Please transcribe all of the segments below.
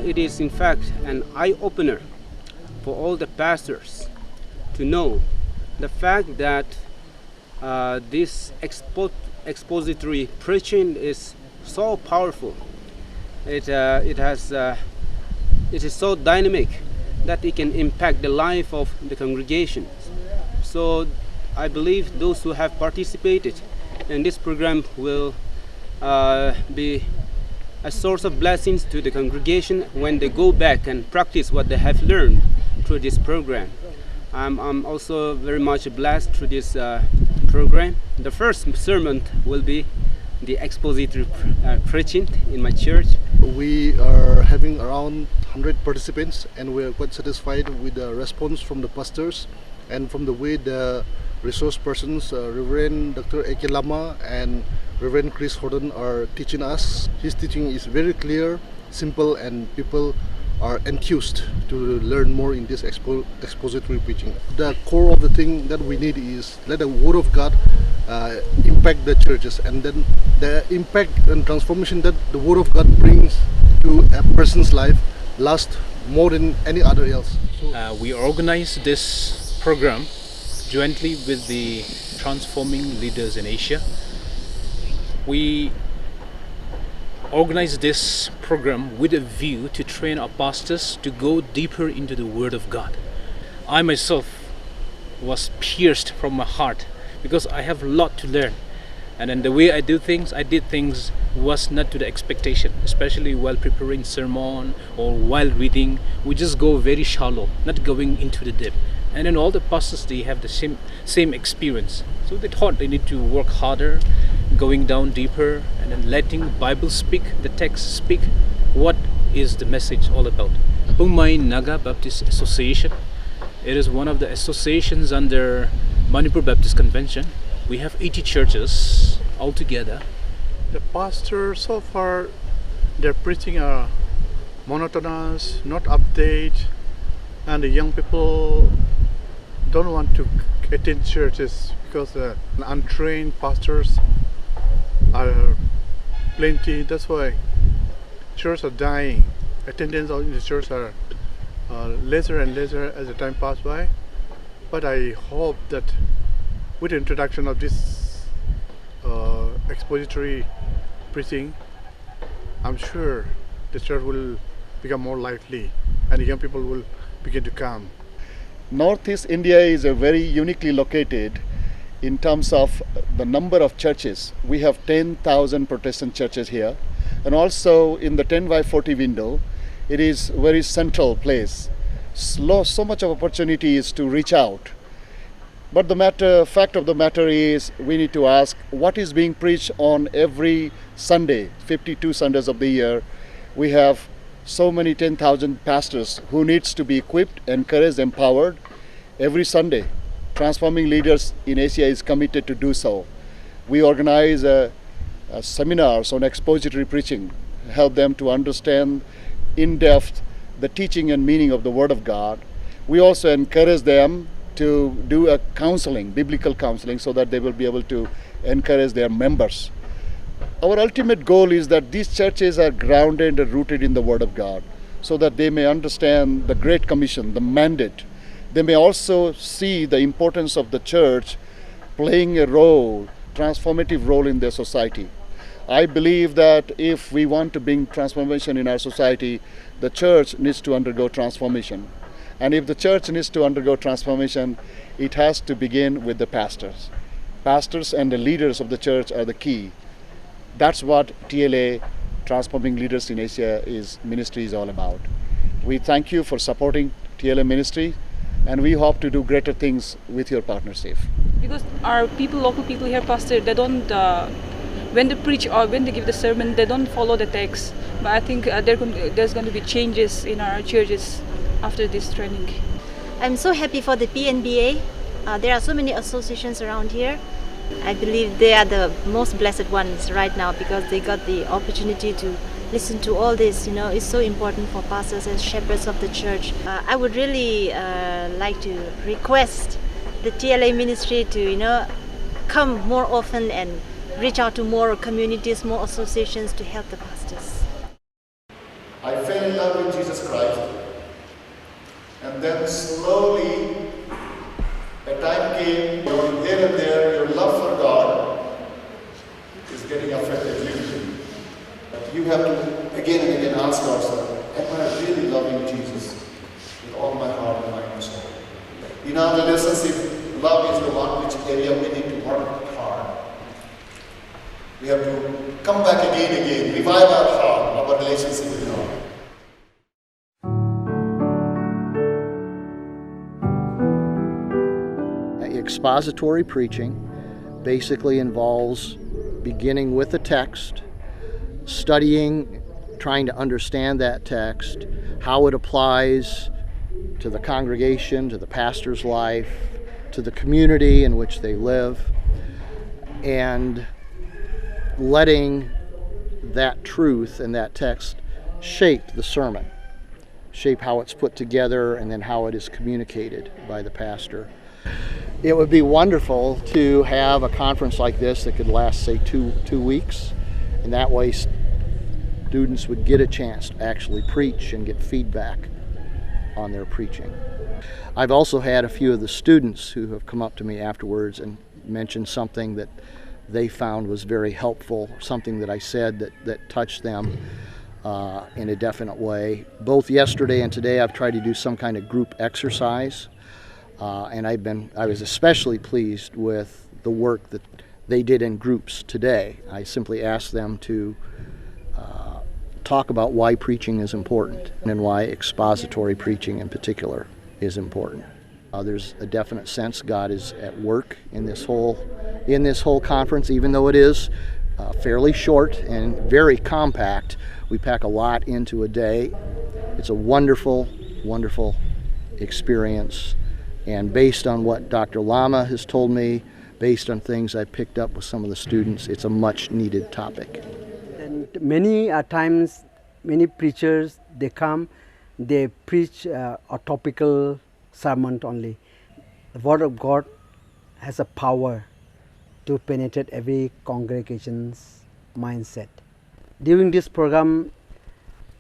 it is in fact an eye-opener for all the pastors to know the fact that this expository preaching is so powerful. It is so dynamic that it can impact the life of the congregation. So I believe those who have participated in this program will be a source of blessings to the congregation when they go back and practice what they have learned through this program. I'm also very much blessed through this program. The first sermon will be the expository preaching in my church. We are having around 100 participants, and we are quite satisfied with the response from the pastors and from the way the resource persons, Reverend Dr. Eke Lama and Reverend Chris Horton, are teaching us. His teaching is very clear, simple, and people are enthused to learn more in this expository preaching. The core of the thing that we need is let the Word of God impact the churches, and then the impact and transformation that the Word of God brings to a person's life lasts more than any other else. We organize this program jointly with the Transforming Leaders in Asia. We organize this program with a view to train our pastors to go deeper into the Word of God. I myself was pierced from my heart because I have a lot to learn, and then the way I did things was not to the expectation, especially while preparing sermon or while reading. We just go very shallow, not going into the depth. And then all the pastors, they have the same experience, so they thought they need to work harder, going down deeper, and then letting Bible speak, the text speak. What is the message all about? Pumai Naga Baptist Association. It is one of the associations under Manipur Baptist Convention. We have 80 churches altogether. The pastors so far, their preaching are monotonous, not update, and the young people don't want to attend churches because untrained pastors are plenty. That's why churches are dying. Attendance in the church are lesser and lesser as the time passes by. But I hope that with the introduction of this expository preaching, I'm sure the church will become more lively and the young people will begin to come. Northeast India is very uniquely located in terms of the number of churches. We have 10,000 Protestant churches here, and also in the 10/40 window, it is a very central place. So much of opportunity is to reach out. But the fact of the matter is, we need to ask what is being preached on every Sunday, 52 Sundays of the year. We have so many 10,000 pastors who needs to be equipped, encouraged, empowered every Sunday. Transforming Leaders in Asia is committed to do so. We organize seminars on expository preaching, help them to understand in depth the teaching and meaning of the Word of God. We also encourage them to do a counseling, biblical counseling, so that they will be able to encourage their members. Our ultimate goal is that these churches are grounded and rooted in the Word of God, so that they may understand the Great Commission, the mandate. They may also see the importance of the church playing a role, transformative role in their society. I believe that if we want to bring transformation in our society, the church needs to undergo transformation. And if the church needs to undergo transformation, it has to begin with the pastors. Pastors and the leaders of the church are the key. That's what TLA, Transforming Leaders in Asia ministry is all about. We thank you for supporting TLA ministry, and we hope to do greater things with your partnership. Because our people, local people here, Pastor, they don't, when they preach or when they give the sermon, they don't follow the text. But I think there's going to be changes in our churches after this training. I'm so happy for the PNBA. There are so many associations around here. I believe they are the most blessed ones right now because they got the opportunity to listen to all this. It's so important for pastors as shepherds of the church. I would really like to request the TLA ministry to, come more often and reach out to more communities, more associations to help the pastors. I fell in love with And then slowly, a time came, you're here and there, your love for God is getting affected little. But you have to again and again ask yourself, am I really loving Jesus with all my heart and mind and soul? In our relationship, love is the one which area we need to work hard. We have to come back again, revive our heart, our relationship with God. Expository preaching basically involves beginning with a text, studying, trying to understand that text, how it applies to the congregation, to the pastor's life, to the community in which they live, and letting that truth and that text shape the sermon, shape how it's put together, and then how it is communicated by the pastor. It would be wonderful to have a conference like this that could last, say, two weeks, and that way students would get a chance to actually preach and get feedback on their preaching. I've also had a few of the students who have come up to me afterwards and mentioned something that they found was very helpful, something that I said that touched them in a definite way. Both yesterday and today I've tried to do some kind of group exercise. And I was especially pleased with the work that they did in groups today. I simply asked them to talk about why preaching is important and why expository preaching in particular is important. There's a definite sense God is at work in this whole conference, even though it is fairly short and very compact. We pack a lot into a day. It's a wonderful, wonderful experience. And based on what Dr. Lama has told me, based on things I picked up with some of the students, it's a much needed topic. And many times, many preachers, they come, they preach a topical sermon only. The Word of God has a power to penetrate every congregation's mindset. During this program,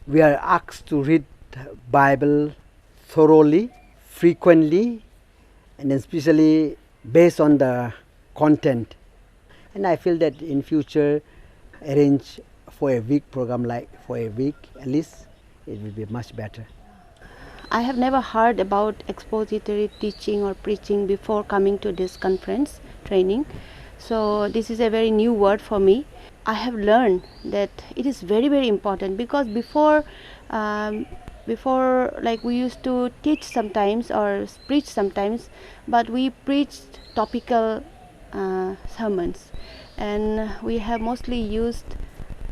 we are asked to read Bible thoroughly, frequently, and especially based on the content. And I feel that in future, arrange for a week program, like for a week at least, it will be much better. I have never heard about expository teaching or preaching before coming to this conference training. So this is a very new word for me. I have learned that it is very, very important, because before like we used to teach sometimes or preach sometimes, but we preached topical sermons, and we have mostly used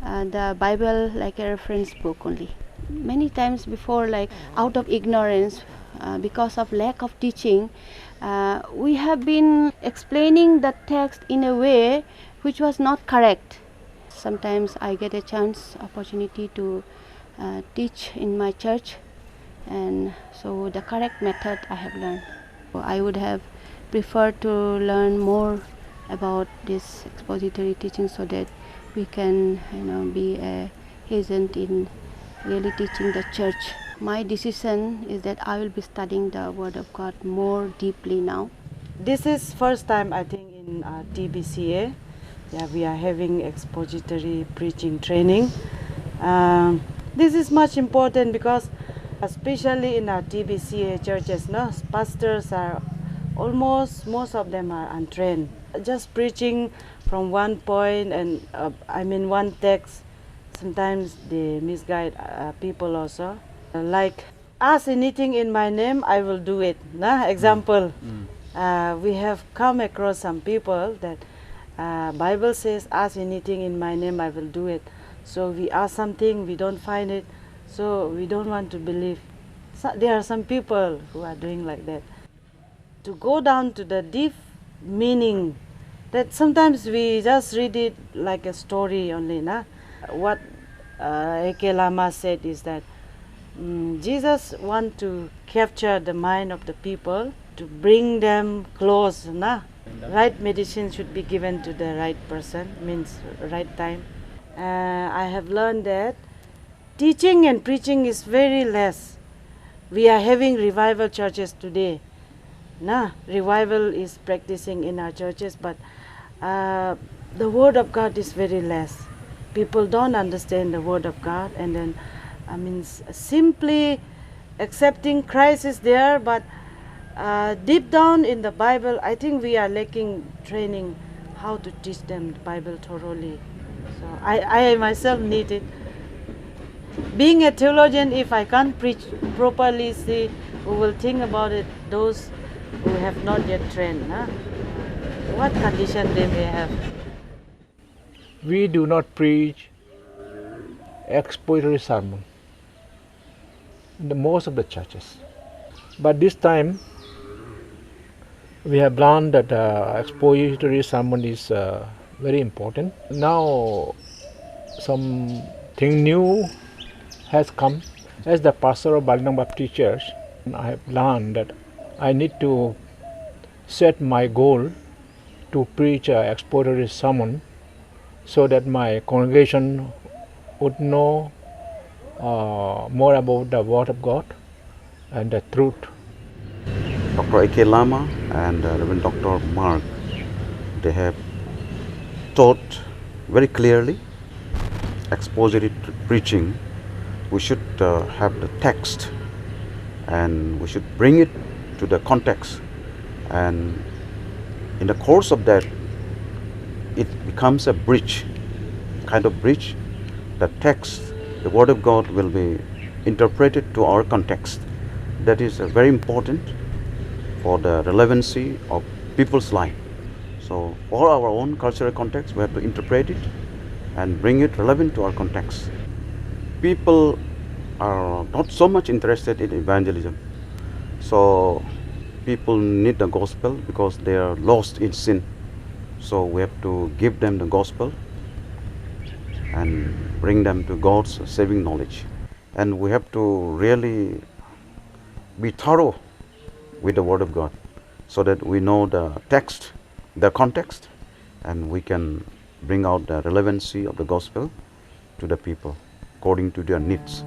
the Bible like a reference book only. Many times before, like out of ignorance, because of lack of teaching, we have been explaining the text in a way which was not correct. Sometimes I get a opportunity to teach in my church, and so the correct method I have learned. I would have preferred to learn more about this expository teaching so that we can be a agent in really teaching the church. My decision is that I will be studying the Word of God more deeply now. This is first time I think in TBCA. Yeah, we are having expository preaching training. This is much important because especially in our TBCA churches, pastors are most of them are untrained. Just preaching from one point and one text, sometimes they misguide people also. Like, ask anything in my name, I will do it. Example, we have come across some people that Bible says, ask anything in my name, I will do it. So we ask something, we don't find it, so we don't want to believe. So there are some people who are doing like that. To go down to the deep meaning, that sometimes we just read it like a story only. What A.K. Lama said is that Jesus wants to capture the mind of the people, to bring them close. Right medicine should be given to the right person, means right time. I have learned that teaching and preaching is very less. we are having revival churches today. Revival is practicing in our churches, but the word of God is very less. People don't understand the word of God, and then simply accepting Christ is there, but deep down in the Bible, I think we are lacking training how to teach them the Bible thoroughly. So I myself need it. Being a theologian, if I can't preach properly, see, we will think about it, those who have not yet trained, what condition they may have. We do not preach expository sermon in most of the churches. But this time, we have learned that expository sermon is very important. Now, something new has come. As the pastor of WANGTUNG Baptist Church, I have learned that I need to set my goal to preach an expository sermon so that my congregation would know more about the Word of God and the truth. Dr. A.K. Lama and Reverend Dr. Mark, they have taught very clearly expository preaching. We should have the text and we should bring it to the context, and in the course of that it becomes a bridge, kind of bridge. The text, the Word of God will be interpreted to our context. That is very important for the relevancy of people's life. So for our own cultural context, we have to interpret it and bring it relevant to our context. People are not so much interested in evangelism. So people need the gospel because they are lost in sin. So we have to give them the gospel and bring them to God's saving knowledge. And we have to really be thorough with the Word of God so that we know the text, the context, and we can bring out the relevancy of the gospel to the people according to their needs.